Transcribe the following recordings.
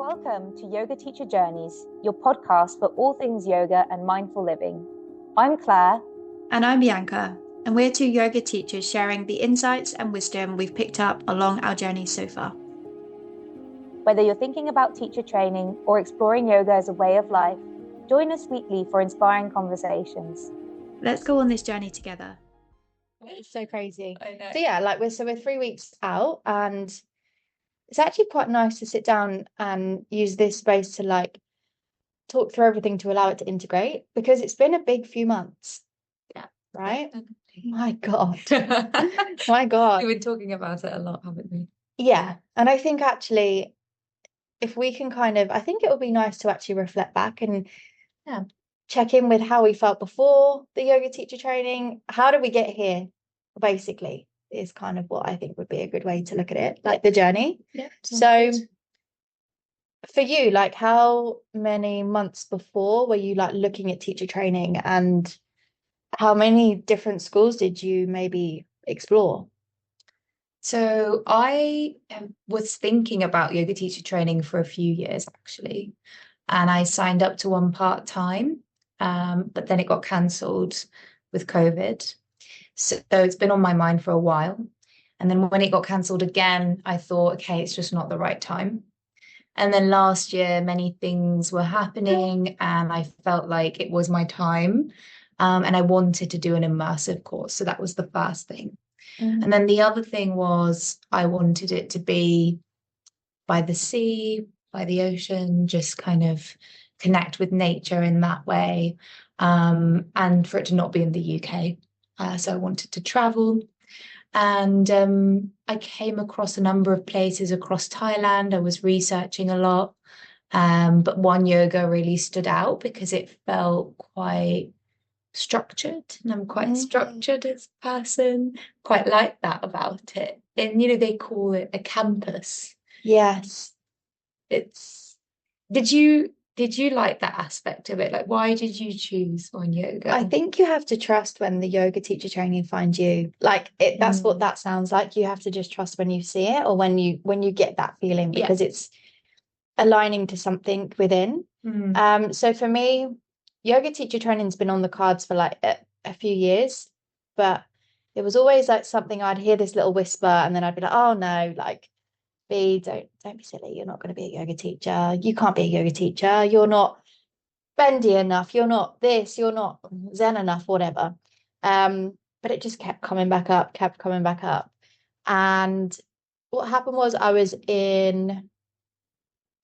Welcome to Yoga Teacher Journeys, your podcast for all things yoga and mindful living. I'm Claire. And I'm Bianca, and we're two yoga teachers sharing the insights and wisdom we've picked up along our journey so far. Whether you're thinking about teacher training or exploring yoga as a way of life, join us weekly for inspiring conversations. Let's go on this journey together. It's so crazy. I know. So yeah, we're 3 weeks out, and it's actually quite nice to sit down and use this space to talk through everything to allow it to integrate, because it's been a big few months. Yeah. Right? Definitely. My God. My God. We've been talking about it a lot, haven't we? Yeah. And I think actually, if we can I think it would be nice to actually reflect back and check in with how we felt before the yoga teacher training. How did we get here? Basically, is kind of what I think would be a good way to look at it, like the journey. Yeah. So for you, how many months before were you looking at teacher training, and how many different schools did you maybe explore? So I was thinking about yoga teacher training for a few years, actually. And I signed up to one part-time, but then it got cancelled with COVID. So it's been on my mind for a while. And then when it got cancelled again, I thought, okay, it's just not the right time. And then last year, many things were happening and I felt like it was my time. And I wanted to do an immersive course. So that was the first thing. Mm. And then the other thing was I wanted it to be by the sea, by the ocean, just kind of connect with nature in that way. And for it to not be in the UK. So I wanted to travel. And I came across a number of places across Thailand. I was researching a lot. But one yoga really stood out because it felt quite structured. And I'm quite structured as a person. Quite like that about it. And, they call it a campus. Yes. Did you like that aspect of it? Why did you choose one yoga? I think you have to trust when the yoga teacher training finds you. That's what that sounds like. You have to just trust when you see it, or when you get that feeling, because it's aligning to something within. So for me, yoga teacher training's been on the cards for a few years, but it was always something I'd hear this little whisper, and then I'd be like, oh no, don't be silly. You're not going to be a yoga teacher. You can't be a yoga teacher. You're not bendy enough. You're not this. You're not zen enough, whatever. But it just kept coming back up. And what happened was I've been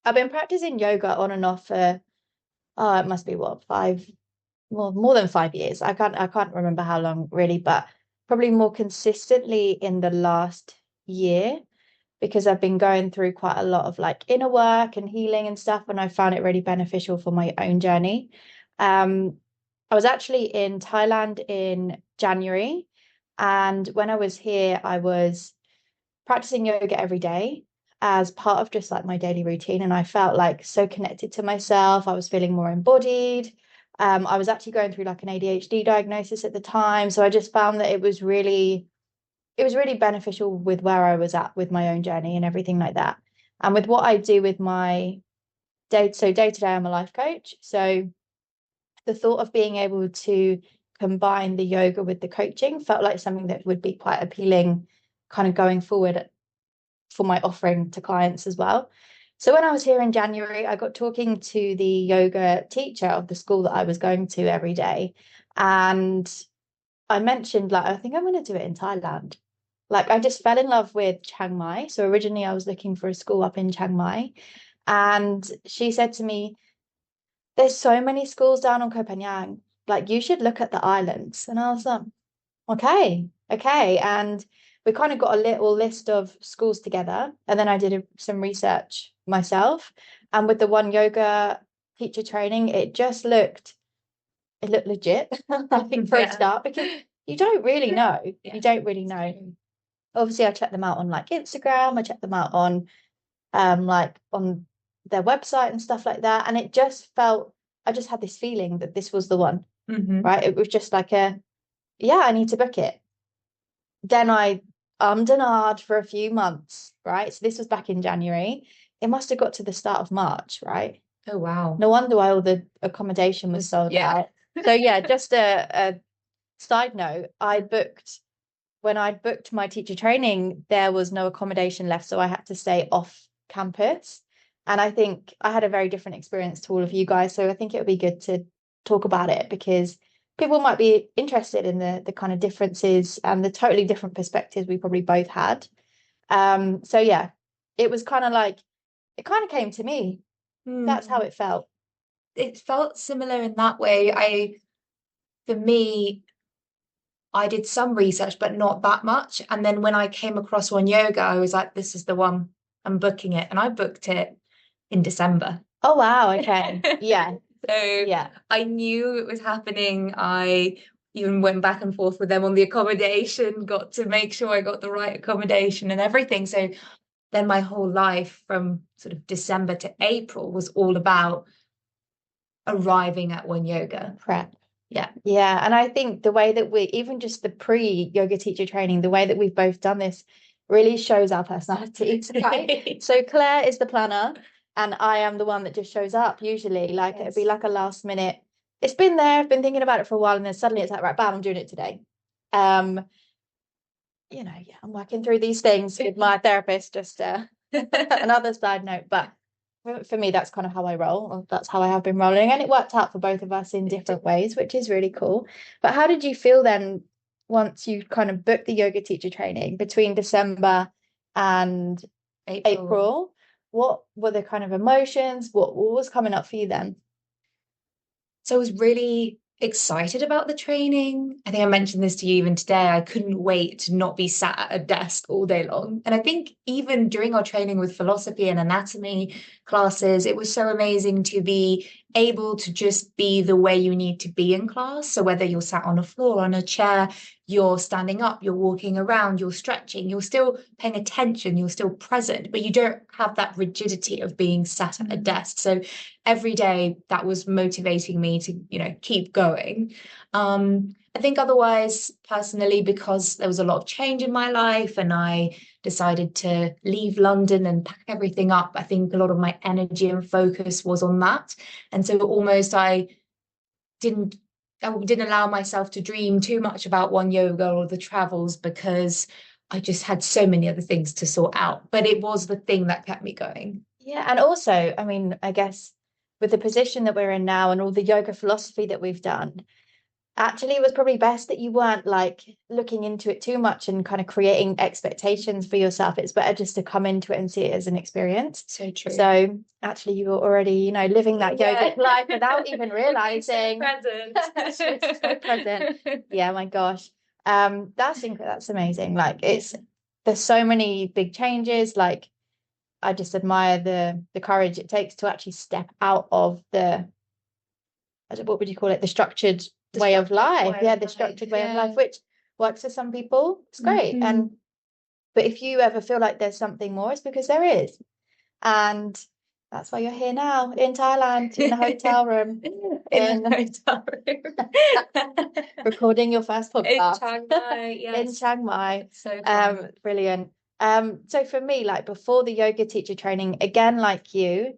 practicing yoga on and off for, it must be more than 5 years. I can't remember how long really, but probably more consistently in the last year, because I've been going through quite a lot of inner work and healing and stuff, and I found it really beneficial for my own journey. I was actually in Thailand in January, and when I was here, I was practicing yoga every day as part of just my daily routine, and I felt so connected to myself. I was feeling more embodied. I was actually going through an ADHD diagnosis at the time, so I just found that it was really beneficial with where I was at with my own journey and everything like that. And with what I do with my day to day, I'm a life coach. So the thought of being able to combine the yoga with the coaching felt like something that would be quite appealing kind of going forward for my offering to clients as well. So when I was here in January, I got talking to the yoga teacher of the school that I was going to every day. And I mentioned, I think I'm going to do it in Thailand. I just fell in love with Chiang Mai. So originally I was looking for a school up in Chiang Mai. And she said to me, there's so many schools down on Koh Phangan. You should look at the islands. And I was like, okay. And we kind of got a little list of schools together. And then I did some research myself. And with the one yoga teacher training, it looked legit, I think, for a start, because you don't really know. Yeah. You don't really know. Obviously, I checked them out on Instagram. I checked them out on on their website and stuff like that. And it just felt, I just had this feeling that this was the one, right? It was just I need to book it. Then I and ahed for a few months, right? So this was back in January. it must have got to the start of March, right? Oh, wow. No wonder why all the accommodation was sold out. So yeah, just a side note, when I booked my teacher training, there was no accommodation left, so I had to stay off campus. And I think I had a very different experience to all of you guys. So I think it would be good to talk about it, because people might be interested in the kind of differences and the totally different perspectives we probably both had. So yeah, it was kind of like, it kind of came to me. That's how it felt. It felt similar in that way. For me, I did some research, but not that much. And then when I came across One Yoga, I was like, this is the one, I'm booking it. And I booked it in December. Oh, wow. Okay. Yeah. So yeah, I knew it was happening. I even went back and forth with them on the accommodation, got to make sure I got the right accommodation and everything. So then my whole life from sort of December to April was all about arriving at One Yoga. Prep. Yeah. Yeah. And I think the way that we, even just the pre-yoga teacher training, the way that we've both done this really shows our personalities, right? So Claire is the planner and I am the one that just shows up usually. Like it'd be like a last minute, it's been there, I've been thinking about it for a while, and then suddenly it's like, right, bam, I'm doing it today. You know, yeah, I'm working through these things with my therapist, just another side note. But for me, that's kind of how I roll. That's how I have been rolling. And it worked out for both of us in different ways, which is really cool. But how did you feel then once you kind of booked the yoga teacher training between December and April? What were the kind of emotions? What was coming up for you then? So I was really excited about the training. I think I mentioned this to you even today. I couldn't wait to not be sat at a desk all day long. And I think even during our training with philosophy and anatomy classes, it was so amazing to be able to just be the way you need to be in class. So whether you're sat on a floor, on a chair, you're standing up, you're walking around, you're stretching, you're still paying attention, you're still present, but you don't have that rigidity of being sat at a desk. So every day that was motivating me to, keep going. I think otherwise, personally, because there was a lot of change in my life and I decided to leave London and pack everything up, I think a lot of my energy and focus was on that. And so almost I didn't allow myself to dream too much about One Yoga or the travels, because I just had so many other things to sort out. But it was the thing that kept me going. Yeah. And also, I mean, I guess with the position that we're in now and all the yoga philosophy that we've done, actually it was probably best that you weren't like looking into it too much and kind of creating expectations for yourself. It's better just to come into it and see it as an experience. So true. So actually you were already, living that yoga life without even realizing. So present. Yeah, my gosh. That's amazing. Like there's so many big changes. Like I just admire the courage it takes to actually step out of what would you call it? The structured way of life. Yeah, the structured way of life, which works for some people. It's great. But if you ever feel like there's something more, it's because there is. And that's why you're here now in Thailand, in a hotel room. in the hotel room. Recording your first podcast. In Chiang Mai, yes. In Chiang Mai. So fun. Brilliant. So for me, like before the yoga teacher training, again, like you,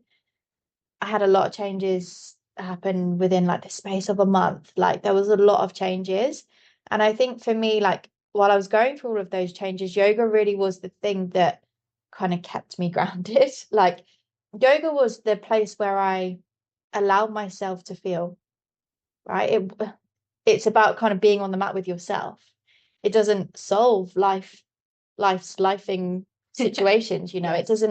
I had a lot of changes happen within like the space of a month. Like there was a lot of changes. And I think for me, like while I was going through all of those changes, yoga really was the thing that kind of kept me grounded. Like yoga was the place where I allowed myself to feel, right? It's about kind of being on the mat with yourself. It doesn't solve life's lifing situations, Yes.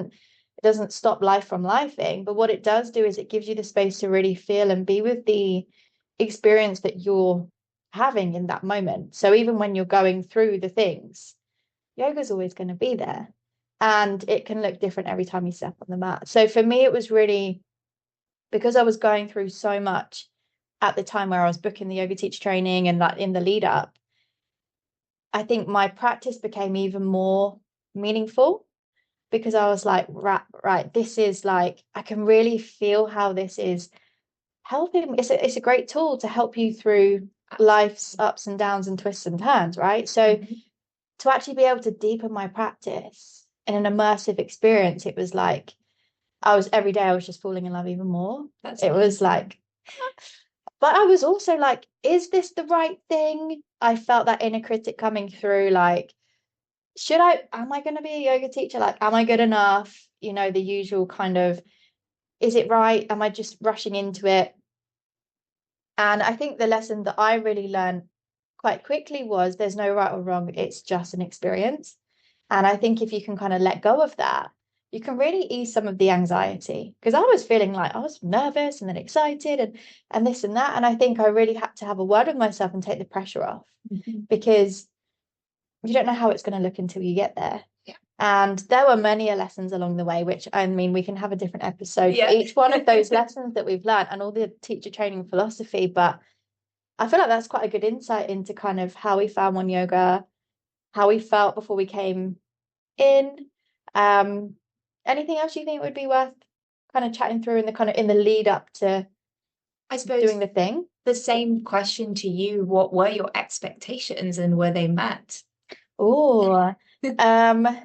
It doesn't stop life from lifing, but what it does do is it gives you the space to really feel and be with the experience that you're having in that moment. So even when you're going through the things, yoga's always going to be there, and it can look different every time you step on the mat. So for me, it was really because I was going through so much at the time where I was booking the yoga teacher training and like in the lead up, I think my practice became even more meaningful, because I was like, right, this is like, I can really feel how this is helping. It's a great tool to help you through life's ups and downs and twists and turns, right? So to actually be able to deepen my practice in an immersive experience, it was like, every day I was just falling in love even more. That's it amazing. was like, but I was also like, is this the right thing? I felt that inner critic coming through, like, am I going to be a yoga teacher? Like, am I good enough? You know, the usual kind of, is it right? Am I just rushing into it? And I think the lesson that I really learned quite quickly was there's no right or wrong. It's just an experience. And I think if you can kind of let go of that, you can really ease some of the anxiety. Because I was feeling like I was nervous and then excited and this and that. And I think I really had to have a word with myself and take the pressure off, because you don't know how it's going to look until you get there. Yeah. And there were many lessons along the way, which, I mean, we can have a different episode Yeah. for each one of those lessons that we've learned and all the teacher training philosophy. But I feel like that's quite a good insight into kind of how we found One Yoga, how we felt before we came in. Anything else you think would be worth kind of chatting through in the kind of in the lead up to, I suppose, doing the thing? The same question to you. What were your expectations and were they met? Oh, again,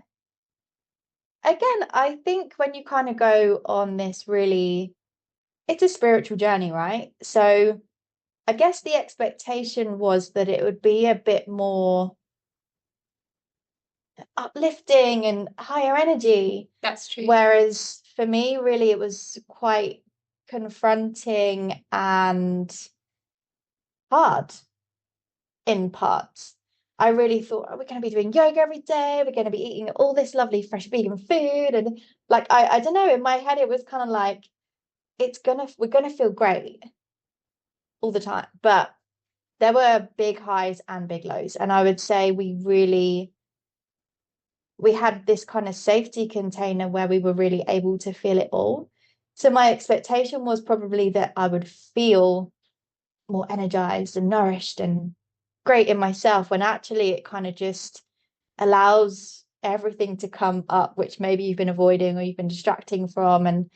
I think when you kind of go on this really, it's a spiritual journey, right? So I guess the expectation was that it would be a bit more uplifting and higher energy. That's true. Whereas for me, really, it was quite confronting and hard in parts. I really thought, oh, we're going to be doing yoga every day. We're going to be eating all this lovely fresh vegan food. And like, I don't know, in my head, it was kind of like, we're going to feel great all the time. But there were big highs and big lows. And I would say we had this kind of safety container where we were really able to feel it all. So my expectation was probably that I would feel more energized and nourished and great in myself, when actually it kind of just allows everything to come up, which maybe you've been avoiding or you've been distracting from. And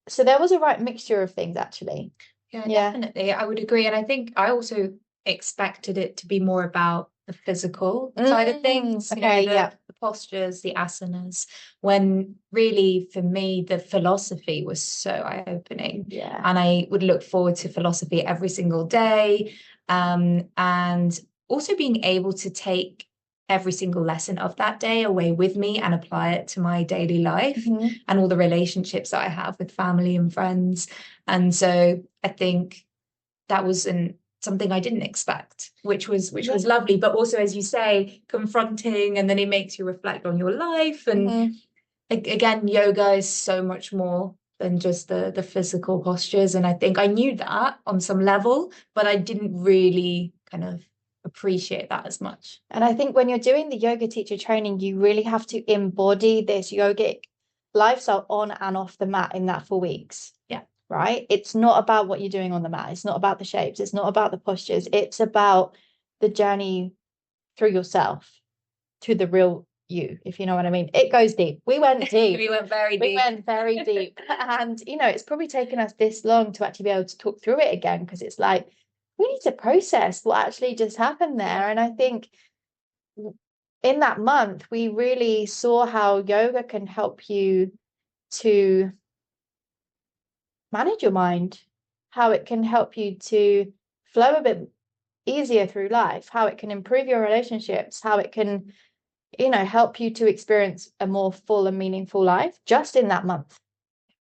so there was a right mixture of things, actually. Yeah, definitely. I would agree. And I think I also expected it to be more about the physical side of things, okay, the postures, the asanas, when really for me the philosophy was so eye-opening. Yeah. And I would look forward to philosophy every single day. And also being able to take every single lesson of that day away with me and apply it to my daily life and all the relationships that I have with family and friends. And so I think that was something I didn't expect, which was lovely, but also, as you say, confronting, and then it makes you reflect on your life. And again, yoga is so much more than just the physical postures. And I think I knew that on some level, but I didn't really kind of appreciate that as much. And I think when you're doing the yoga teacher training, you really have to embody this yogic lifestyle on and off the mat in that 4 weeks. Yeah. Right? It's not about what you're doing on the mat. It's not about the shapes. It's not about the postures. It's about the journey through yourself to the real you, if you know what I mean. It goes deep. We went deep. We went very deep. We went very deep. And, you know, it's probably taken us this long to actually be able to talk through it again, because it's like, we need to process what actually just happened there. And I think in that month, we really saw how yoga can help you to manage your mind, how it can help you to flow a bit easier through life, how it can improve your relationships, how it can, you know, help you to experience a more full and meaningful life just in that month.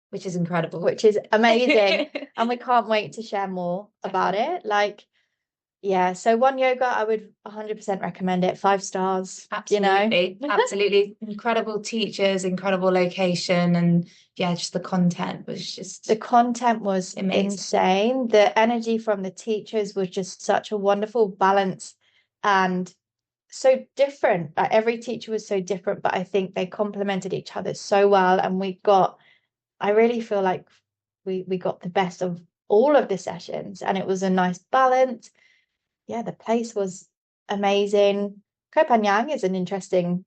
Which is incredible. Which is amazing. And we can't wait to share more about it. Like, yeah, so One Yoga, I would 100% recommend it. 5 stars. Absolutely. You know? Absolutely. Incredible teachers, incredible location, and yeah, just the content was amazing. Insane. The energy from the teachers was just such a wonderful balance and so different. Like, every teacher was so different, but I think they complemented each other so well. And I really feel like we got the best of all of the sessions, and it was a nice balance. Yeah, the place was amazing. Koh Phangan is an interesting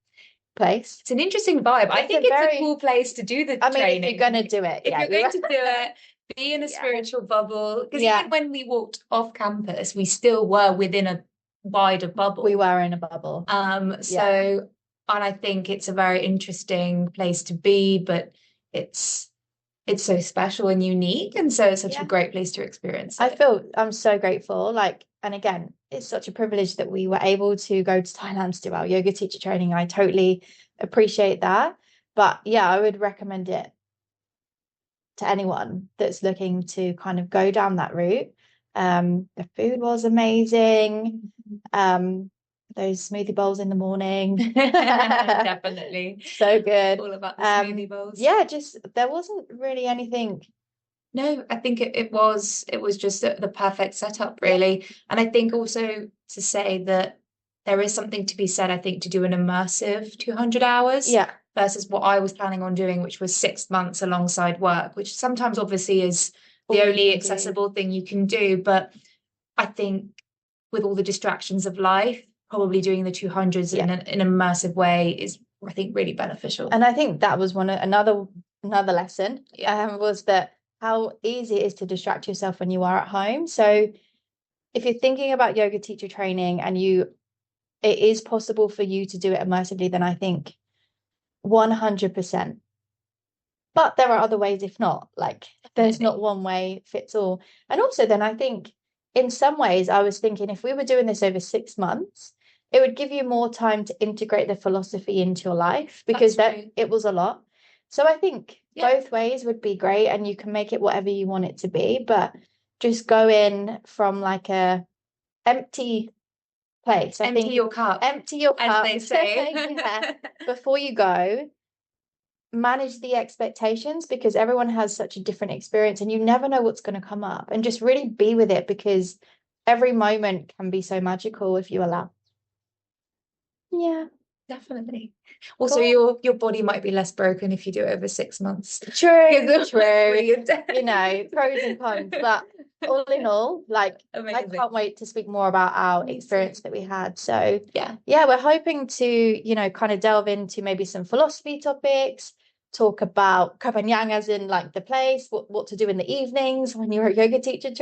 place. It's an interesting vibe. I think it's a cool place to do the training. If you're going to do it. If you're going to do it, be in a spiritual bubble. Because even when we walked off campus, we still were within a wider bubble. We were in a bubble. And I think it's a very interesting place to be, but it's it's so special and unique, and so it's such a great place to experience it. I'm so grateful. Like, and again, it's such a privilege that we were able to go to Thailand to do our yoga teacher training. I totally appreciate that. But yeah, I would recommend it to anyone that's looking to kind of go down that route. The food was amazing. Those smoothie bowls in the morning. Definitely. So good. All about the smoothie bowls. Yeah, just there wasn't really anything. No, I think it was just the perfect setup, really. Yeah. And I think also to say that there is something to be said, I think, to do an immersive 200 hours. Yeah. Versus what I was planning on doing, which was 6 months alongside work, which sometimes obviously is the only accessible thing you can do. But I think with all the distractions of life, probably doing the 200s in an immersive way is, I think, really beneficial. And I think that was another lesson was that how easy it is to distract yourself when you are at home. So if you're thinking about yoga teacher training and it is possible for you to do it immersively, then I think 100%. But there are other ways if not. Like, there's not one way fits all. And also then I think in some ways I was thinking if we were doing this over 6 months, it would give you more time to integrate the philosophy into your life, because it was a lot. So I think both ways would be great, and you can make it whatever you want it to be, but just go in from like a empty place. Empty your cup, as they say. Before you go, manage the expectations, because everyone has such a different experience and you never know what's going to come up, and just really be with it, because every moment can be so magical if you allow. Definitely. Also, your body might be less broken if you do it over 6 months. True. You know, pros and cons, but all in all, like, amazing. I can't wait to speak more about our experience that we had. So we're hoping to, kind of delve into maybe some philosophy topics, talk about Kapanyang as in like the place, what to do in the evenings when you're a yoga teacher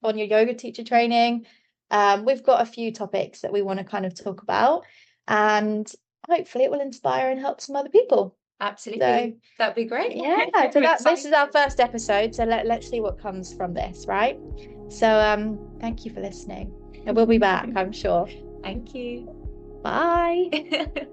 on your yoga teacher training. We've got a few topics that we want to kind of talk about, and hopefully it will inspire and help some other people. Absolutely. So, that'd be great. Yeah. So this is our first episode. So let's see what comes from this, right? So thank you for listening. And we'll be back, I'm sure. Thank you. Bye.